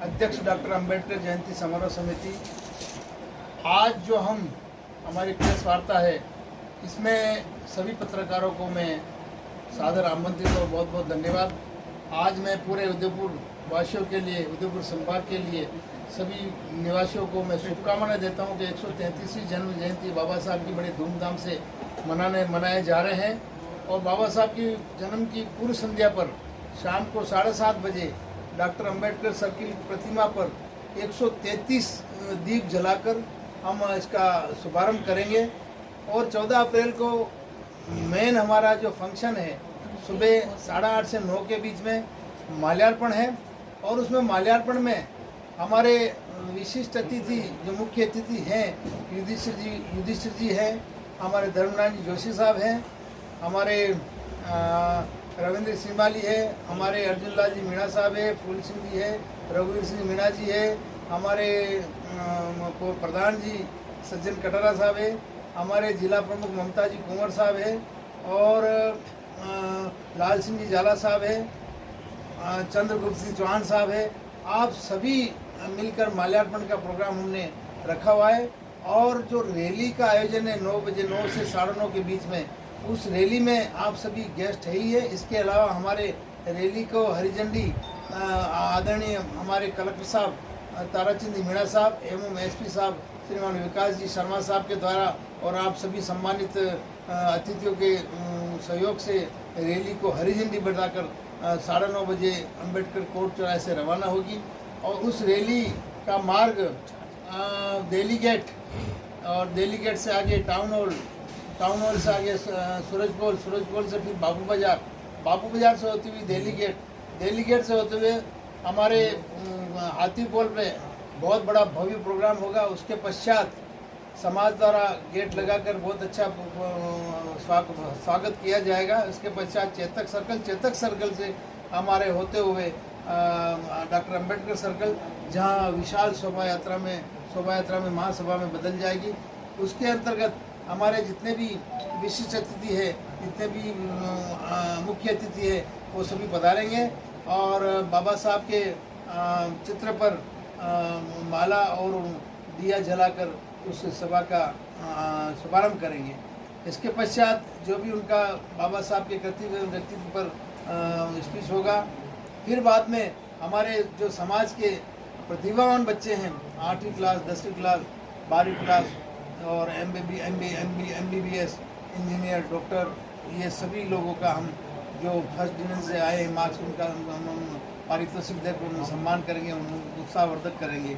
अध्यक्ष डॉक्टर अंबेडकर जयंती समारोह समिति। आज जो हमारी प्रेस वार्ता है, इसमें सभी पत्रकारों को मैं सादर आमंत्रित और बहुत बहुत धन्यवाद। आज मैं पूरे उदयपुर वासियों के लिए, उदयपुर संभाग के लिए सभी निवासियों को मैं शुभकामनाएं देता हूं कि 133वीं जन्म जयंती बाबा साहब की बड़े धूमधाम से मनाए जा रहे हैं। और बाबा साहब की जन्म की पूर्व संध्या पर शाम को 7:30 बजे डॉक्टर अंबेडकर सर्किल प्रतिमा पर 133 दीप जलाकर हम इसका शुभारंभ करेंगे। और 14 अप्रैल को मेन हमारा जो फंक्शन है, सुबह 8:30 से 9 के बीच में माल्यार्पण है। और उसमें माल्यार्पण में हमारे विशिष्ट अतिथि, जो मुख्य अतिथि हैं, युधिष्ठिर जी हैं, हमारे धर्मनारायण जी जोशी साहब हैं, हमारे रविंद्र सिमाली है, हमारे अर्जुन लाल जी मीणा साहब है, फूल सिंह जी है, रघुवीर सिंह मीणा जी है, हमारे प्रधान जी सज्जन कटारा साहब है, हमारे जिला प्रमुख ममता जी कुंवर साहब है, और लाल सिंह जी जाला साहब है, चंद्रगुप्त सिंह चौहान साहब है। आप सभी मिलकर माल्यार्पण का प्रोग्राम हमने रखा हुआ है। और जो रैली का आयोजन है 9 बजे, 9 से 9:30 के बीच में, उस रैली में आप सभी गेस्ट है ही है। इसके अलावा हमारे रैली को हरी झंडी आदरणीय हमारे कलेक्टर साहब ताराचंद मीणा साहब एवं एसपी साहब श्रीमान विकास जी शर्मा साहब के द्वारा और आप सभी सम्मानित अतिथियों के सहयोग से रैली को हरी झंडी बताकर 9:30 बजे अंबेडकर कोर्ट चौराहे से रवाना होगी। और उस रैली का मार्ग दिल्ली गेट, और दिल्ली गेट से आगे टाउन हॉल से आगे सूरज पोल से फिर बापू बाजार से होती हुई दिल्ली गेट से होते हुए हमारे हाथी पोल पे बहुत बड़ा भव्य प्रोग्राम होगा। उसके पश्चात समाज द्वारा गेट लगाकर बहुत अच्छा स्वागत किया जाएगा। इसके पश्चात चेतक सर्कल से हमारे होते हुए डॉक्टर अंबेडकर सर्कल, जहां विशाल शोभा यात्रा में महासभा में बदल जाएगी। उसके अंतर्गत हमारे जितने भी विशिष्ट अतिथि है, जितने भी मुख्य अतिथि है, वो सभी पधारेंगे और बाबा साहब के चित्र पर माला और दिया जलाकर उस सभा का शुभारंभ करेंगे। इसके पश्चात जो भी उनका बाबा साहब के व्यक्तित्व पर स्पीच होगा। फिर बाद में हमारे जो समाज के प्रतिभावान बच्चे हैं, 8वीं क्लास, 10वीं क्लास, 12वीं क्लास और MBBS, इंजीनियर, डॉक्टर, ये सभी लोगों का हम जो फर्स्ट डिवीजन से आए मार्क्स, उनका हम पारितोषिक देकर उन्हें सम्मान करेंगे, उन्हें उत्साहवर्धक करेंगे।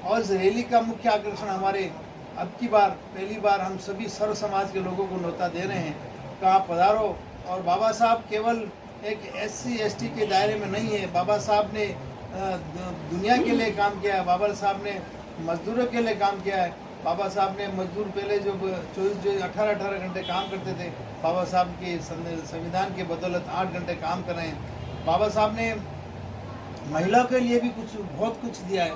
और इस रैली का मुख्य आकर्षण हमारे अब की बार पहली बार हम सभी सर्व समाज के लोगों को न्योता दे रहे हैं कि आप पधारो। और बाबा साहब केवल एक SC ST के दायरे में नहीं है। बाबा साहब ने दुनिया के लिए काम किया है। बाबा साहब ने मजदूरों के लिए काम किया है। बाबा साहब ने मजदूर पहले जो 18 घंटे काम करते थे, बाबा साहब के संविधान के बदौलत 8 घंटे काम कर रहे हैं। बाबा साहब ने महिलाओं के लिए भी बहुत कुछ दिया है।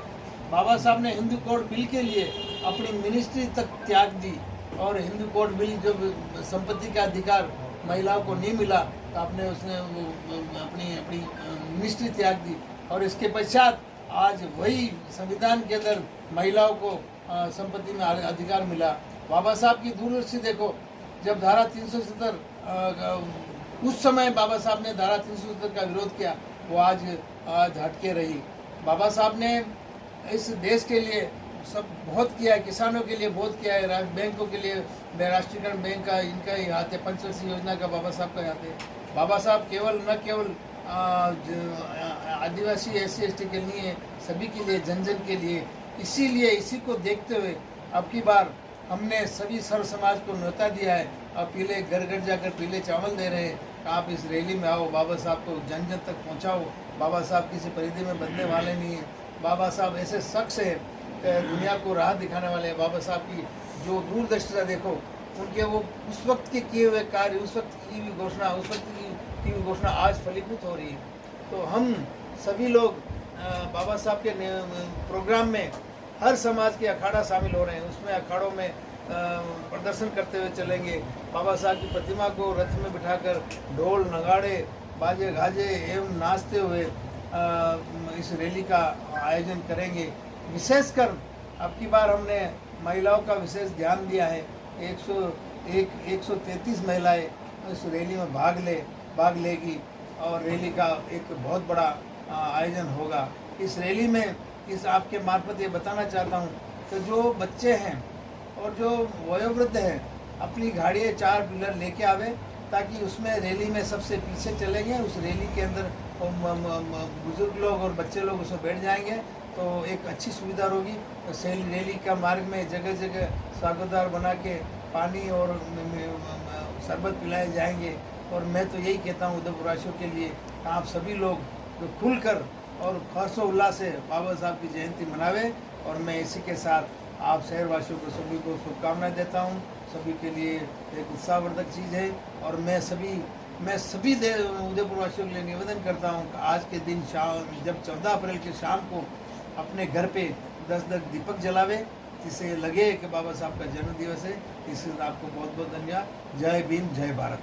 बाबा साहब ने हिंदू कोड बिल के लिए अपनी मिनिस्ट्री तक त्याग दी, और हिंदू कोड बिल जो संपत्ति का अधिकार महिलाओं को नहीं मिला, तो उसने अपनी मिनिस्ट्री त्याग दी। और इसके पश्चात आज वही संविधान के अंदर महिलाओं को संपत्ति में अधिकार मिला। बाबा साहब की दूरदृष्टि देखो, जब धारा 370 उस समय बाबा साहब ने धारा 370 का विरोध किया, वो आज हटके रही। बाबा साहब ने इस देश के लिए सब बहुत किया है, किसानों के लिए बहुत किया है, बैंकों के लिए राष्ट्रीयकरण बैंक का इनका ही हाथ है, पंचवर्षीय योजना का बाबा साहब का हाथ है। बाबा साहब न केवल आदिवासी SC ST के लिए, सभी के लिए, जन के लिए। इसीलिए इसी को देखते हुए अब की बार हमने सभी सर्व समाज को न्योता दिया है और पीले घर जाकर पीले चावल दे रहे हैं। आप इस रैली में आओ, बाबा साहब को जन तक पहुँचाओ। बाबा साहब किसी परिधि में बदलने वाले नहीं हैं। बाबा साहब ऐसे शख्स हैं, दुनिया को राह दिखाने वाले हैं। बाबा साहब की जो दूरदर्शिता देखो, उनके वो उस वक्त के किए हुए कार्य, उस वक्त की भी घोषणा, उस वक्त की भी घोषणा आज फलीभूत हो रही है। तो हम सभी लोग बाबा साहब के प्रोग्राम में हर समाज के अखाड़ा शामिल हो रहे हैं। उसमें अखाड़ों में प्रदर्शन करते हुए चलेंगे। बाबा साहब की प्रतिमा को रथ में बिठाकर ढोल नगाड़े बाजे गाजे एवं नाचते हुए इस रैली का आयोजन करेंगे। विशेषकर अब की बार हमने महिलाओं का विशेष ध्यान दिया है। 133 महिलाएं इस रैली में भाग लेगी और रैली का एक बहुत बड़ा आयोजन होगा। इस रैली में इस आपके मार्फत ये बताना चाहता हूँ कि जो बच्चे हैं और जो वयोवृद्ध हैं अपनी गाड़ियाँ 4 व्हीलर लेके आवे, ताकि उसमें रैली में सबसे पीछे चलेंगे। उस रैली के अंदर बुजुर्ग लोग और बच्चे लोग उसमें बैठ जाएंगे तो एक अच्छी सुविधा होगी। तो रैली का मार्ग में जगह जगह स्वागतद्वार बना के पानी और शरबत पिलाए जाएंगे। और मैं तो यही कहता हूँ उदयपुरवासियों के लिए, आप सभी लोग जो खुलकर और हर्षोल्लास से बाबा साहब की जयंती मनावे। और मैं इसी के साथ आप शहरवासियों को सभी को शुभकामनाएं देता हूँ। सभी के लिए एक उत्साहवर्धक चीज़ है। और मैं सभी उदयपुरवासियों के लिए निवेदन करता हूँ कि आज के दिन शाम जब 14 अप्रैल की शाम को अपने घर पे 10 दीपक जलावे, जिससे लगे कि बाबा साहब का जन्म दिवस है। इससे आपको बहुत बहुत धन्यवाद। जय भीम, जय भारत।